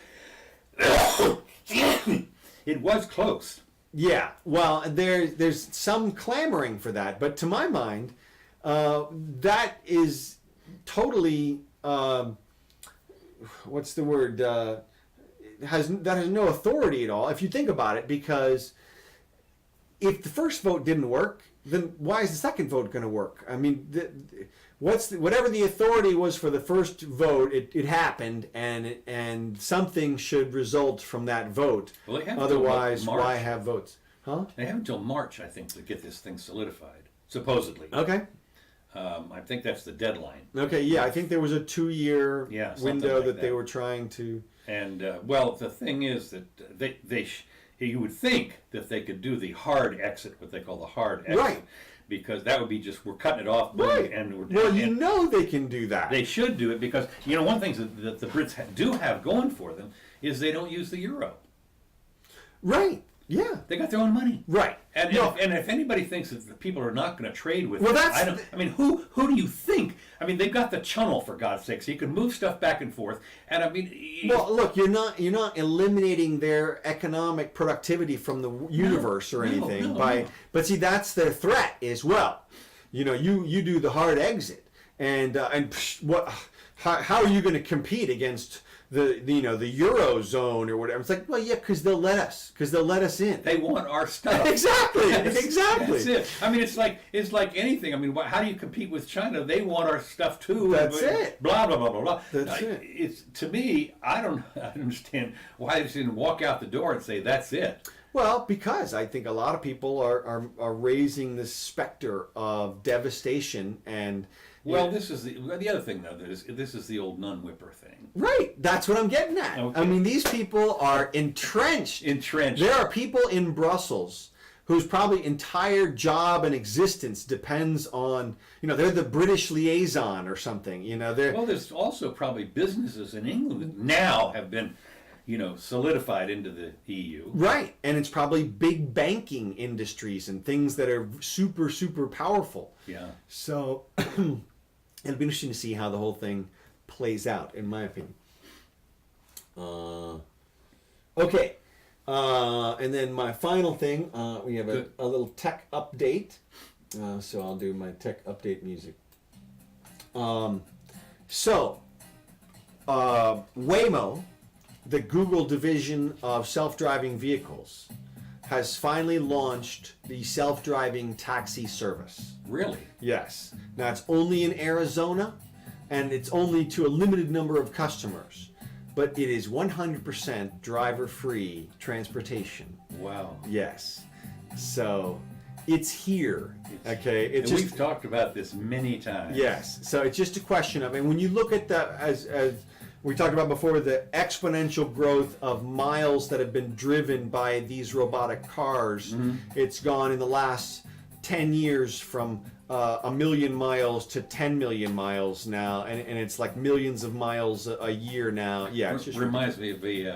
it was close. Yeah. Well, there's some clamoring for that, but to my mind, that is totally what's the word? Has no authority at all if you think about it, because if the first vote didn't work, then why is the second vote going to work? I mean, whatever the authority was for the first vote, it happened, and something should result from that vote. Well, they have Otherwise, until March. why have votes? Huh? They have until March, I think, to get this thing solidified, supposedly. Okay. I think that's the deadline. Okay. Yeah, I think there was a 2-year window like that they were trying to. And well, the thing is that you would think that they could do the hard exit, what they call the hard exit, Right. because that would be just we're cutting it off, Right. and we're Well, and you know they can do that. they should do it because one thing that the Brits do have going for them is they don't use the euro. Right. Yeah. They got their own money. Right. And, No. if anybody thinks that the people are not going to trade with Well, them, that's I mean, who do you think? I mean, they've got the channel, for God's sake, so you can move stuff back and forth. And I mean, Well, look, you're not eliminating their economic productivity from the universe or anything no. But see, that's their threat as well. You do the hard exit, and what? How are you going to compete against the Eurozone or whatever? It's like, well, yeah, because they'll let us in. they want our stuff. Exactly. That's it. I mean, it's like anything. I mean, how do you compete with China? They want our stuff too. That's it. Blah blah blah blah blah. That's it. It's, to me, I don't understand why they just didn't walk out the door and say that's it. Well, because I think a lot of people are raising this specter of devastation and. Well, this is the other thing though. This is the old nun whipper thing. Right, that's what I'm getting at. Okay. I mean, these people are entrenched. There are people in Brussels whose probably entire job and existence depends on, they're the British liaison or something. Well, there's also probably businesses in England that now have been, solidified into the EU. Right, and it's probably big banking industries and things that are super, super powerful. Yeah. So it'll be interesting to see how the whole thing plays out, in my opinion. Okay. And then my final thing, we have a little tech update. So I'll do my tech update music. Waymo, the Google division of self-driving vehicles, has finally launched the self-driving taxi service. Really? Yes. Now it's only in Arizona, and it's only to a limited number of customers, but it is 100% driver-free transportation. Wow. Yes. So it's here. Okay. It's and we've talked about this many times. Yes. So it's just a question of, and when you look at as we talked about before, the exponential growth of miles that have been driven by these robotic cars, it's gone in the last 10 years from 1 million miles to 10 million miles now, and it's like millions of miles a year now. Yeah, it's just reminds me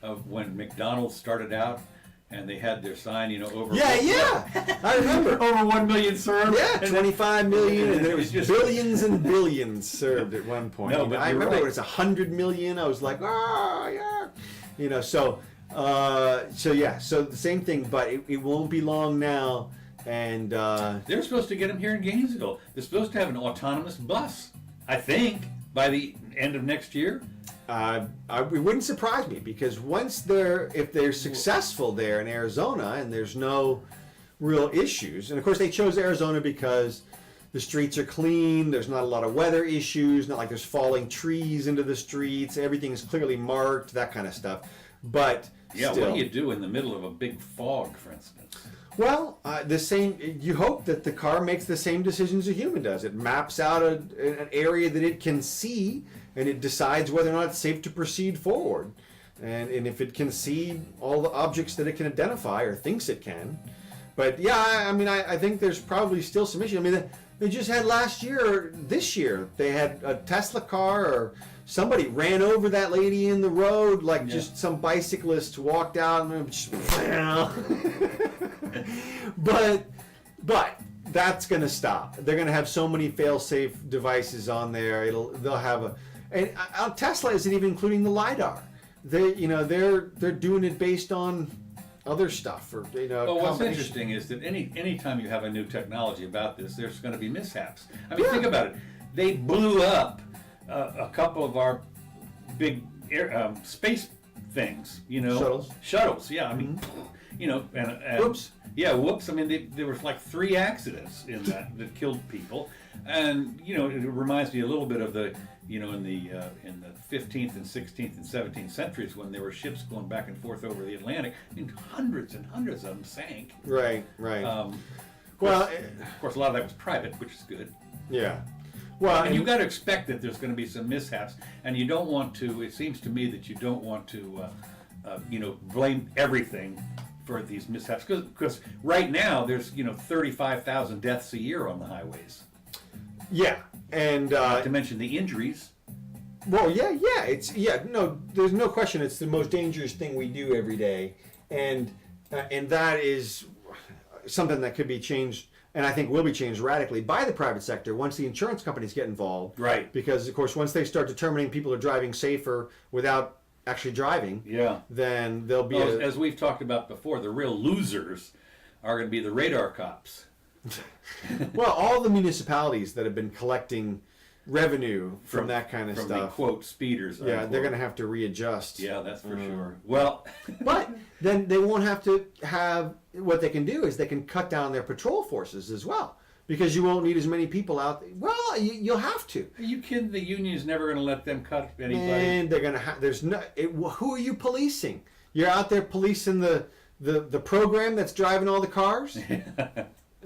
of when McDonald's started out. And they had their sign, over. Yeah, I remember. Over 1 million served. Yeah, 25 million, and there was just billions and billions served at one point. No, but I remember right. it was 100 million. I was like, yeah. So the same thing, but it won't be long now. And they're supposed to get them here in Gainesville. They're supposed to have an autonomous bus, I think, by the end of next year. It wouldn't surprise me, because if they're successful there in Arizona and there's no real issues, and of course they chose Arizona because the streets are clean, there's not a lot of weather issues, not like there's falling trees into the streets, everything is clearly marked, that kind of stuff. But yeah, still, what do you do in the middle of a big fog, for instance? Well, you hope that the car makes the same decisions a human does. It maps out an area that it can see, and it decides whether or not it's safe to proceed forward. And if it can see all the objects that it can identify, or thinks it can. But yeah, I think there's probably still some issues. I mean, they just had this year, they had a Tesla car, or somebody ran over that lady in the road, just some bicyclist walked out and just, but that's going to stop. They're going to have so many fail-safe devices on there. They'll have and Tesla isn't even including the LiDAR. They're doing it based on other stuff, or Well, what's combination. interesting is that any time you have a new technology about this, there's going to be mishaps. I mean, Yeah. think about it. They blew up a couple of our big space things. Shuttles. Yeah, I mean, and Whoops. Yeah, whoops. I mean, there was like 3 accidents in that killed people, and it reminds me a little bit of the in the 15th and 16th and 17th centuries when there were ships going back and forth over the Atlantic. I mean, hundreds and hundreds of them sank. Right. Of course, a lot of that was private, which is good. Yeah. Well, And you've got to expect that there's going to be some mishaps, and you don't want to. It seems to me that you don't want to, blame everything for these mishaps, because right now there's 35,000 deaths a year on the highways. yeah, and Not to mention the injuries. well, no, there's no question. It's the most dangerous thing we do every day, and that is something that could be changed, and I think will be changed radically by the private sector once the insurance companies get involved. Right. Because of course, once they start determining people are driving safer without actually driving, Yeah. then there'll be Well, as we've talked about before, the real losers are going to be the radar cops. well, all the municipalities that have been collecting revenue from that kind of from stuff. the quote speeders. Yeah, unquote. they're going to have to readjust. Yeah, that's for sure. Well, But then they won't have to have, what they can do is they can cut down their patrol forces as well, because you won't need as many people out. Well, you'll have to. are you kidding? The union's never going to let them cut anybody. And they're going to have, who are you policing? You're out there policing the program that's driving all the cars?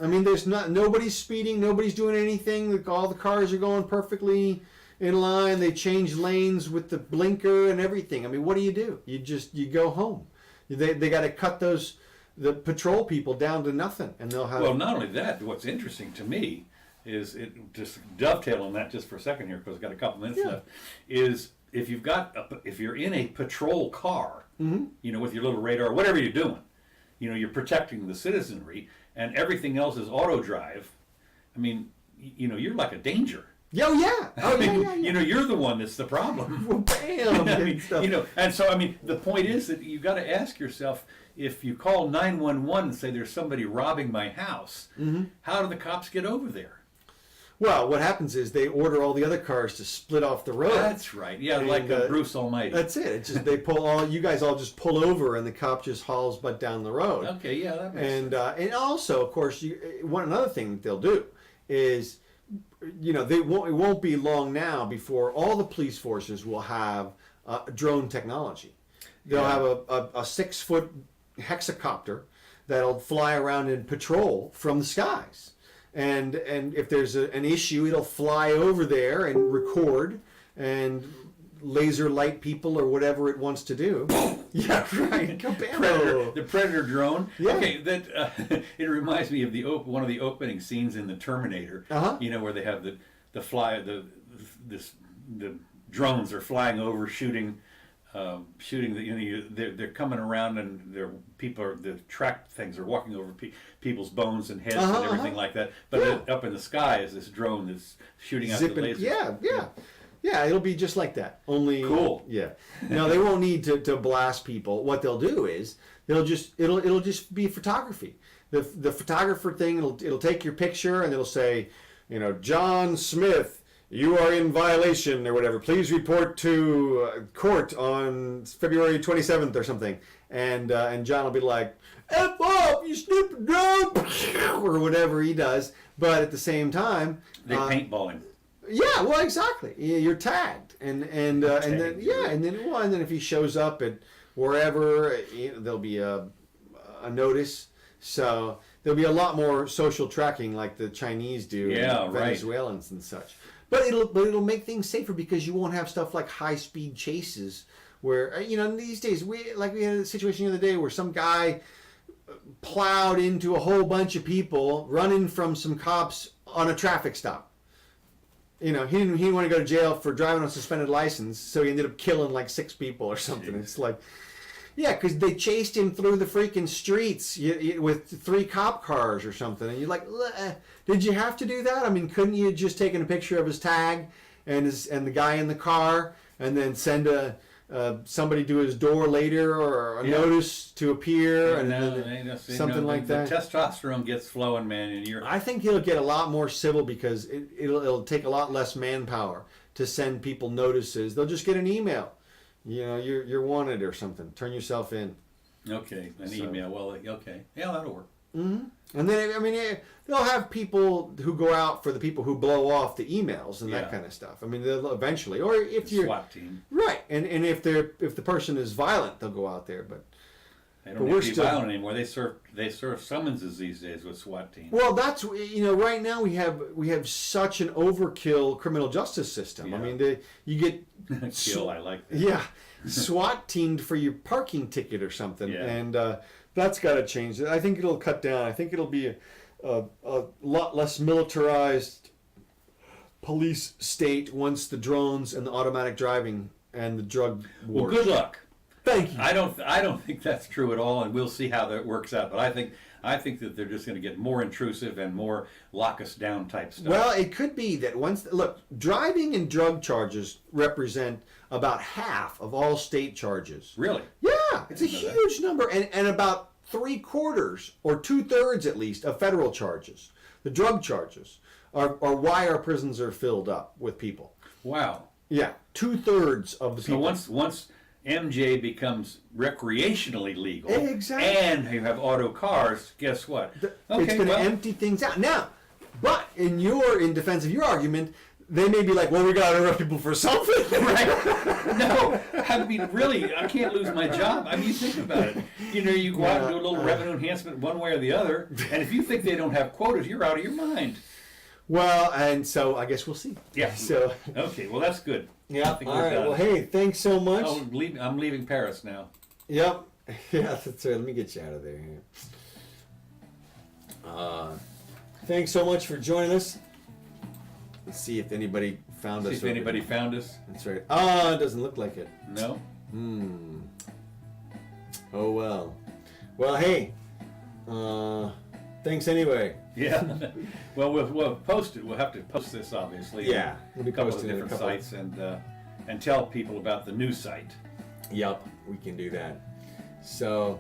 I mean, nobody's speeding, nobody's doing anything. All the cars are going perfectly in line. They change lanes with the blinker and everything. I mean, what do? You go home. They got to cut the patrol people down to nothing, and they'll have. Well, not only that, what's interesting to me is just dovetail on that just for a second here because I've got a couple minutes left. Is if you're in a patrol car, with your little radar, whatever you're doing, you're protecting the citizenry, and everything else is auto drive. I mean, you're like a danger. Oh yeah. Oh yeah. You're the one that's the problem. Well, bam. I mean, and so the point is that you got to ask yourself, if you call 911 and say there's somebody robbing my house, how do the cops get over there? Well, what happens is they order all the other cars to split off the road. That's right. Yeah, And, like Bruce Almighty. That's it. It's just you guys all just pull over, and the cop just hauls butt down the road. Okay, yeah, that makes sense. And also, of course, another thing that they'll do is, it won't be long now before all the police forces will have drone technology. They'll have a 6-foot hexacopter that'll fly around and patrol from the skies. And if there's an issue, it'll fly over there and record and laser light people or whatever it wants to do. Yeah, right. The Predator drone. Yeah. Okay, that it reminds me of one of the opening scenes in the Terminator. Where they have the drones are flying over, shooting they're coming around, and the track things are walking over people's bones and heads and everything like that. But up in the sky is this drone that's shooting out the lasers. Yeah, it'll be just like that. Only cool. Yeah. No, they won't need to blast people. What they'll do is it'll just be photography. The photographer thing, it'll take your picture and it'll say, John Smith, you are in violation or whatever. Please report to court on February 27th or something. And John will be like, F off, you stupid drone, or whatever he does. But at the same time, they paintball him. Yeah, well, exactly. You're tagged, and then if he shows up at wherever, there'll be a notice. So there'll be a lot more social tracking like the Chinese do, and Venezuelans and such. But it'll make things safer because you won't have stuff like high speed chases where these days we had a situation the other day where some guy plowed into a whole bunch of people running from some cops on a traffic stop. He didn't want to go to jail for driving on a suspended license, so he ended up killing like 6 people or something. It's like, yeah, because they chased him through the freaking streets with 3 cop cars or something, and you're like, did you have to do that? I mean, couldn't you have just taken a picture of his tag and the guy in the car, and then send a somebody to his door later, or a notice to appear, and something like that. The testosterone gets flowing, man, and I think he'll get a lot more civil because it'll take a lot less manpower to send people notices. They'll just get an email. You're wanted or something. Turn yourself in. Okay, email. Well, okay, yeah, that'll work. Mm-hmm. And then they'll have people who go out for the people who blow off the emails and that kind of stuff. I mean, they'll eventually, or if you're SWAT team, right, and if the person is violent, they'll go out there. But they don't have to be violent anymore. They serve summonses these days with SWAT teams. Well, that's right now we have such an overkill criminal justice system. Yeah. I mean, you get kill. I like that. Yeah, SWAT teamed for your parking ticket or something, and that's got to change. I think it'll cut down. I think it'll be a lot less militarized police state once the drones and the automatic driving and the drug wars. Well, good luck. Thank you. I don't think that's true at all, and we'll see how that works out. But I think that they're just going to get more intrusive and more lock us down type stuff. Well, it could be that driving and drug charges represent about half of all state charges. Really? Yeah, it's a huge number, and about 3/4 or 2/3 at least of federal charges. The drug charges are why our prisons are filled up with people. Wow. Yeah, 2/3 of the people. So once MJ becomes recreationally legal, exactly, and you have auto cars, guess what? It's going to empty things out. Now, but in defense of your argument, they may be like, well, we got to arrest people for something. Right? No, I mean, really, I can't lose my job. I mean, you think about it. You go out and do a little revenue enhancement one way or the other, and if you think they don't have quotas, you're out of your mind. Well, and so I guess we'll see. Yeah. So. Okay, well, that's good. Yeah. All right. Well, hey, thanks so much. Oh, I'm leaving Paris now. Yep. Yeah, that's right. Let me get you out of there. Thanks so much for joining us. Let's see if anybody found us. See if anybody found us. That's right. It doesn't look like it. No? Oh, well. Well, hey. Thanks anyway. Yeah. Well, we'll post it. We'll have to post this, obviously. Yeah. We'll be posting a couple of different sites and tell people about the new site. Yep. We can do that. So,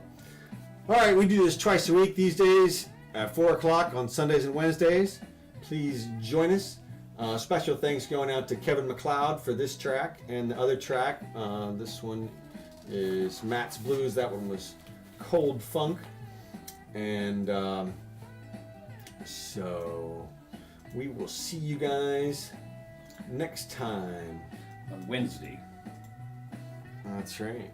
all right. We do this twice a week these days at 4 o'clock on Sundays and Wednesdays. Please join us. Special thanks going out to Kevin MacLeod for this track and the other track. This one is Matt's Blues. That one was Cold Funk. And so we will see you guys next time. On Wednesday. That's right.